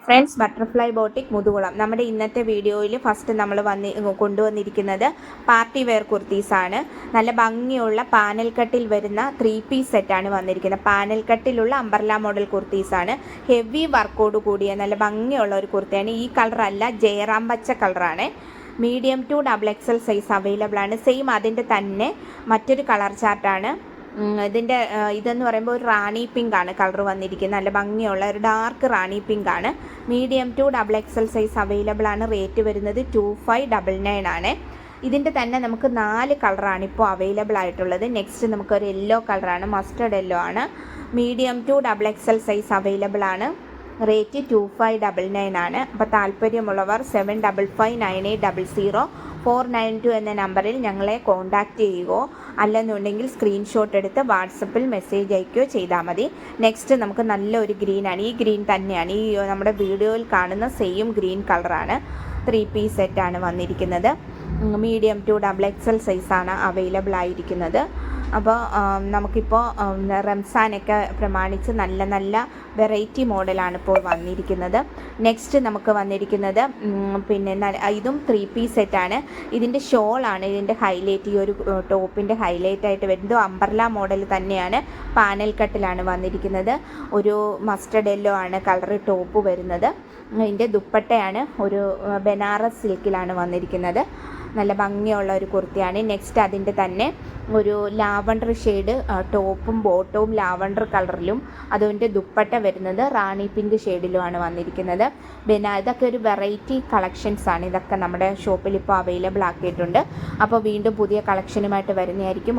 Friends, butterfly boutique Muthukulam. നമ്മുടെ ഇന്നത്തെ വീഡിയോയിൽ ഫസ്റ്റ് നമ്മൾ കൊണ്ടുവന്നിരിക്കുന്നത് പാർട്ടി വെയർ കുർത്തീസാണ്. നല്ല ഭംഗിയുള്ള പാനൽ കട്ടിൽ വരുന്ന 3 പീസ് സെറ്റാണ് വന്നിരിക്കുന്നത്. പാനൽ കട്ടിലുള്ള അംബർല മോഡൽ കുർത്തീസാണ്. ഹെവി വർക്കോട് കൂടിയ നല്ല ഭംഗിയുള്ള ഒരു കുർത്തിയാണ്. ഈ കളറല്ല, ജയറാം പച്ച കളറാണ്. Medium to XXL size available ആണ്. സെയിം അതിൻ്റെ തന്നെ മറ്റൊരു കളർ ചാർട്ടാണ്. ഇതിൻ്റെ ഇതെന്ന് പറയുമ്പോൾ ഒരു റാണി പിങ്ക് ആണ് കളർ വന്നിരിക്കുന്നത്. നല്ല ഭംഗിയുള്ള ഒരു ഡാർക്ക് റാണി പിങ്ക് ആണ്. Medium to XXL size available ആണ്. റേറ്റ് വരുന്നത് 2599 ആണ്. ഇതിൻ്റെ തന്നെ നമുക്ക് 4 കളറാണ് ഇപ്പോൾ അവൈലബിൾ ആയിട്ടുള്ളത്. നെക്സ്റ്റ് നമുക്കൊരു യെല്ലോ കളറാണ്, മസ്റ്റർഡ് യെല്ലോ ആണ്. Medium to XXL size available ആണ്. റേറ്റ് 2599 ആണ്. അപ്പോൾ താല്പര്യമുള്ളവർ 755980 492 എന്ന നമ്പറിൽ ഞങ്ങളെ കോൺടാക്റ്റ് ചെയ്യുകയോ അല്ലെന്നുണ്ടെങ്കിൽ സ്ക്രീൻഷോട്ട് എടുത്ത് വാട്സപ്പിൽ മെസ്സേജ് അയക്കുകയോ ചെയ്താൽ മതി. നെക്സ്റ്റ് നമുക്ക് നല്ലൊരു ഗ്രീനാണ്. ഈ ഗ്രീൻ തന്നെയാണ്, ഈ നമ്മുടെ വീഡിയോയിൽ കാണുന്ന സെയിം ഗ്രീൻ കളറാണ്. 3 പീസ് സെറ്റാണ് വന്നിരിക്കുന്നത്. മീഡിയം ടു XXL സൈസാണ് അവൈലബിൾ ആയിരിക്കുന്നത്. അപ്പോൾ നമുക്കിപ്പോൾ റംസാനൊക്കെ പ്രമാണിച്ച് നല്ല നല്ല വെറൈറ്റി മോഡലാണ് ഇപ്പോൾ വന്നിരിക്കുന്നത്. നെക്സ്റ്റ് നമുക്ക് വന്നിരിക്കുന്നത് പിന്നെ ഇതും 3 പീസ് സെറ്റാണ്. ഇതിൻ്റെ ഷോളാണ് ഇതിൻ്റെ ഹൈലൈറ്റ്. ഈ ഒരു ടോപ്പിൻ്റെ ഹൈലൈറ്റ് ആയിട്ട് വരുന്നത് അംബർല മോഡൽ തന്നെയാണ്. പാനൽ കട്ടിലാണ് വന്നിരിക്കുന്നത്. ഒരു മസ്റ്റർഡ് യെല്ലോ ആണ് കളർ ടോപ്പ് വരുന്നത്. ഇതിൻ്റെ ദുപ്പട്ടയാണ് ഒരു ബനാറസ് സിൽക്കിലാണ് വന്നിരിക്കുന്നത്. നല്ല ഭംഗിയുള്ള ഒരു കുർത്തിയാണ്. നെക്സ്റ്റ് അതിൻ്റെ തന്നെ ഒരു ലാവണ്ടർ ഷെയ്ഡ് ടോപ്പും ബോട്ടവും ലാവണ്ടർ കളറിലും, അതിൻ്റെ ദുപ്പട്ട വരുന്നത് റാണി പിങ്ക് ഷെയ്ഡിലുമാണ് വന്നിരിക്കുന്നത്. ഇതൊക്കെ ഒരു വെറൈറ്റി കളക്ഷൻസ് ആണ്. ഇതൊക്കെ നമ്മുടെ ഷോപ്പിൽ ഇപ്പോൾ അവൈലബിൾ ആക്കിയിട്ടുണ്ട്. അപ്പോൾ വീണ്ടും പുതിയ കളക്ഷനുമായിട്ട് വരുന്നതായിരിക്കും.